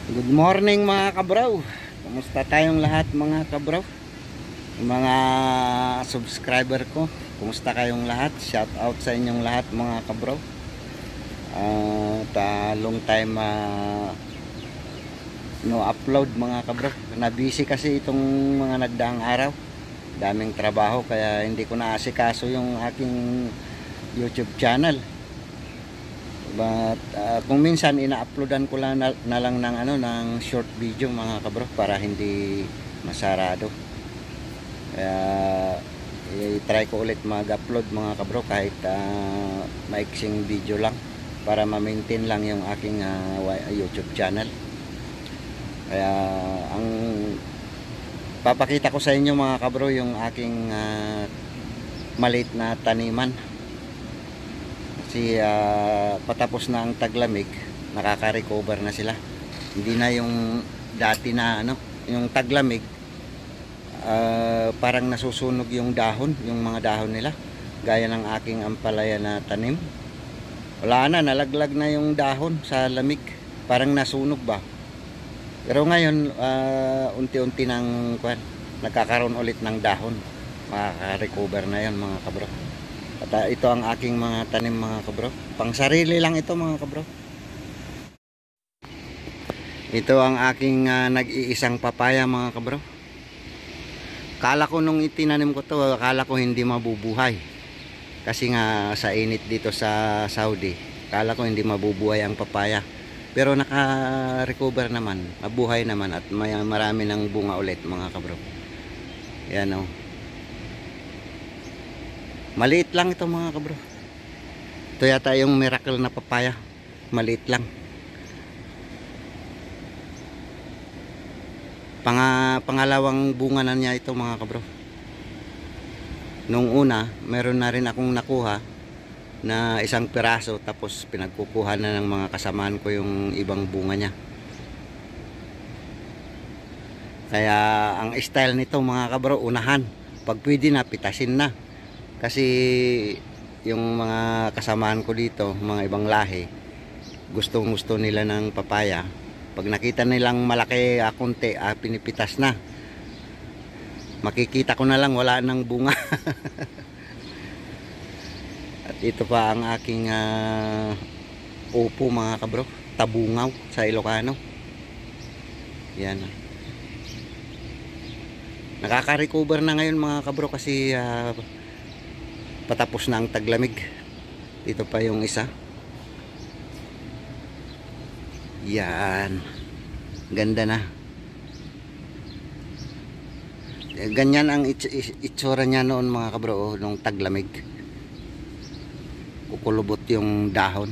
Good morning mga kabraw. Kumusta tayong lahat mga kabraw? Mga subscriber ko, kumusta kayong lahat? Shout out sa inyong lahat mga kabraw. Long time no upload mga kabraw. Na-busy kasi itong mga nagdaang araw. Daming trabaho kaya hindi ko naasikaso yung aking YouTube channel. But kung minsan ina-uploadan ko lang na lang ng ng short video mga kabro para hindi masarado. Kaya i-try ko ulit mag-upload mga kabro kahit maiksing video lang para ma-maintain lang yung aking YouTube channel. Kaya ang papakita ko sa inyo mga kabro yung aking maliit na taniman. Kasi patapos na ang taglamig, nakaka-recover na sila. Hindi na yung dati na yung taglamig, parang nasusunog yung dahon, yung mga dahon nila. Gaya ng aking ampalaya na tanim. Wala na, nalaglag na yung dahon sa lamig. Parang nasunog ba. Pero ngayon, unti-unti nang nagkakaroon ulit ng dahon. Makaka-recover na yan mga kabro. At ito ang aking mga tanim mga kabro. Pang sarili lang ito mga kabro. Ito ang aking nag-iisang papaya mga kabro. Kala ko nung itinanim ko to, kala ko hindi mabubuhay. Kasi nga sa init dito sa Saudi, kala ko hindi mabubuhay ang papaya. Pero naka-recover naman, mabuhay naman at marami ng bunga ulit mga kabro. Yan o. Maliit lang ito mga kabro. Ito yata yung miracle na papaya. Maliit lang. Pangalawang bunga na niya ito mga kabro. Nung una, meron na rin akong nakuha na isang piraso. Tapos pinagkukuha na ng mga kasamaan ko yung ibang bunga niya. Kaya ang style nito mga kabro, unahan. Pag pwede na, pitasin na. Kasi yung mga kasamaan ko dito, mga ibang lahi, gustong gusto nila ng papaya. Pag nakita nilang malaki konti, pinipitas na. Makikita ko na lang wala nang bunga. At ito pa ang aking upo mga kabro, tabungaw sa Ilocano. Yan. Nakaka-recover na ngayon mga kabro kasi patapos na ang taglamig. Ito pa yung isa. Yan. Ganda na. Ganyan ang itsura niya noon mga kabro, nung taglamig. Kukulubot yung dahon.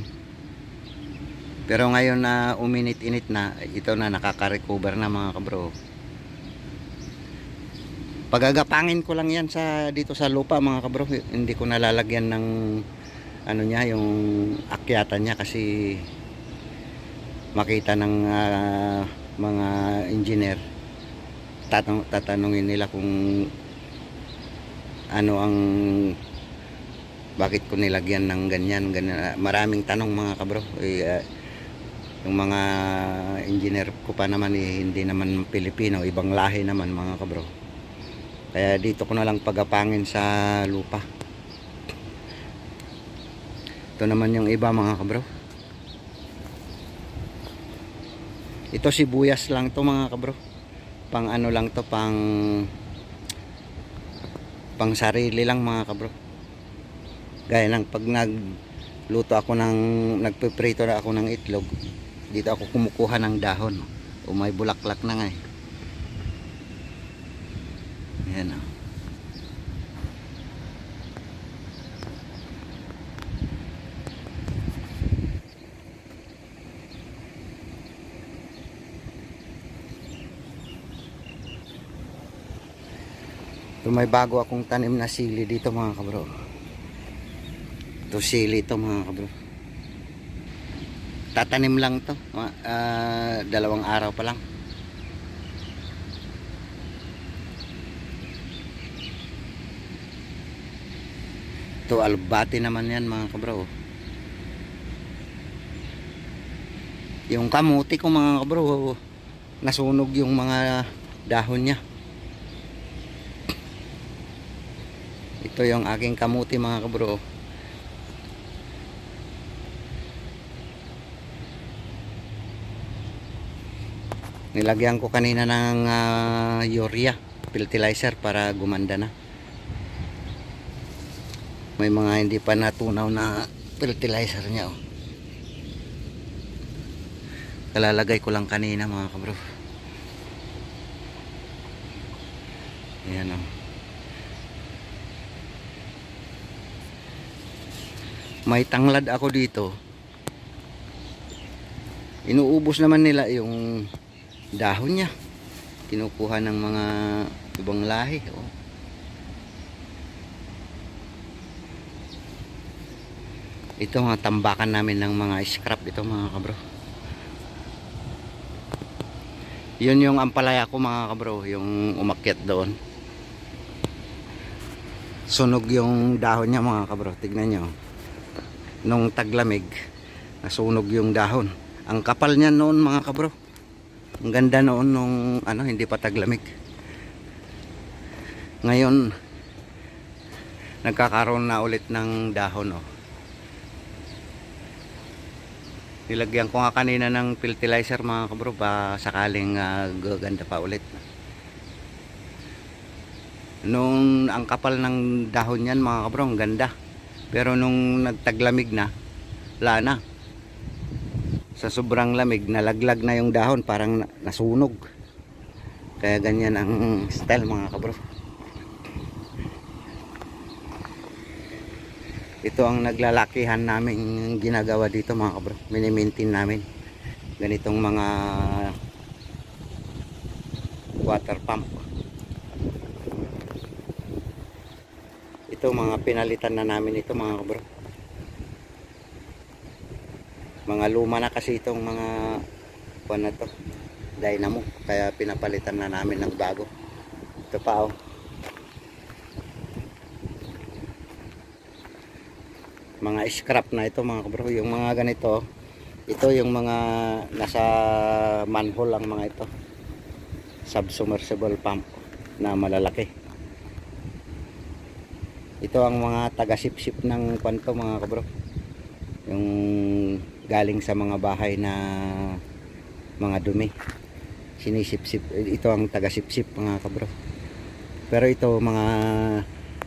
Pero ngayon na uminit-init na, ito na nakaka-recover na mga kabro. Pagagapangin ko lang yan dito sa lupa mga kabro. Hindi ko nalalagyan ng niya, yung akyatan niya kasi makita ng mga engineer. Tatanungin nila kung bakit ko nilagyan ng ganyan. Maraming tanong mga kabro. Yung mga engineer ko pa naman hindi naman Pilipino, ibang lahi naman mga kabro. Kaya dito ko na lang pagapangin sa lupa. Ito naman yung iba mga kabro. Ito sibuyas lang to mga kabro. Pang lang to, pang sarili lang mga kabro. Gaya ng pag nagluto ako nagpiprito na ako ng itlog, dito ako kumukuha ng dahon. O may bulaklak na nga eh. Ayan o. Ito may bago akong tanim na sili dito mga kabro. Ito sili ito mga kabro. Tatanim lang to. 2 araw pa lang. Ito albati naman yan mga kabro. Yung kamuti ko mga kabro, nasunog yung mga dahon niya. Ito yung aking kamuti mga kabro. Nilagyan ko kanina ng urea fertilizer para gumanda na. May mga hindi pa natunaw na fertilizer niya, oh. Kalalagay ko lang kanina mga kabro. Ayan, oh. May tanglad ako dito. Inuubos naman nila yung dahon niya. Kinukuha ng mga ibang lahi, oh. Ito mga tambakan namin ng mga scrap ito mga kabro. Yun yung ampalaya ko mga kabro, yung umakyat doon. Sunog yung dahon niya mga kabro. Tignan nyo, nung taglamig nasunog yung dahon. Ang kapal niya noon mga kabro. Ang ganda noon nung hindi pa taglamig. Ngayon nagkakaroon na ulit ng dahon, oh. Nilagyan ko nga kanina ng fertilizer mga kabro, ba sakaling gaganda pa ulit. Nung ang kapal ng dahon yan mga kabro, ang ganda. Pero nung nagtaglamig na, wala na. Sa sobrang lamig, nalaglag na yung dahon, parang nasunog. Kaya ganyan ang style mga kabro. Ito ang naglalakihan namin ginagawa dito mga kabro. Mini-maintain namin ganitong mga water pump. Ito mga pinalitan na namin ito mga kabro. Mga luma na kasi itong mga na to, dynamo, kaya pinapalitan na namin ng bago. Ito pa, oh. Mga scrap na ito mga kabro. Yung mga ganito, ito yung mga nasa manhole ang mga ito, submersible pump na malalaki. Ito ang mga taga-sip-sip ng kwanto mga kabro, yung galing sa mga bahay na mga dumi, sinisip-sip. Ito ang taga-sip-sip mga kabro. Pero ito mga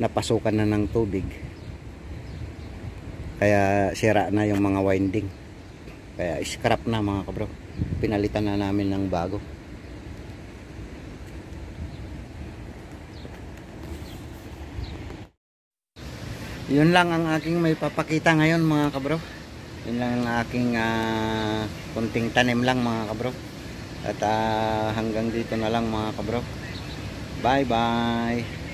napasukan na ng tubig, kaya sira na yung mga winding, kaya scrap na mga kabro. Pinalitan na namin ng bago. Yun lang ang aking may papakita ngayon mga kabro. Yun lang ang aking kunting tanim lang mga kabro. At hanggang dito na lang mga kabro. Bye bye.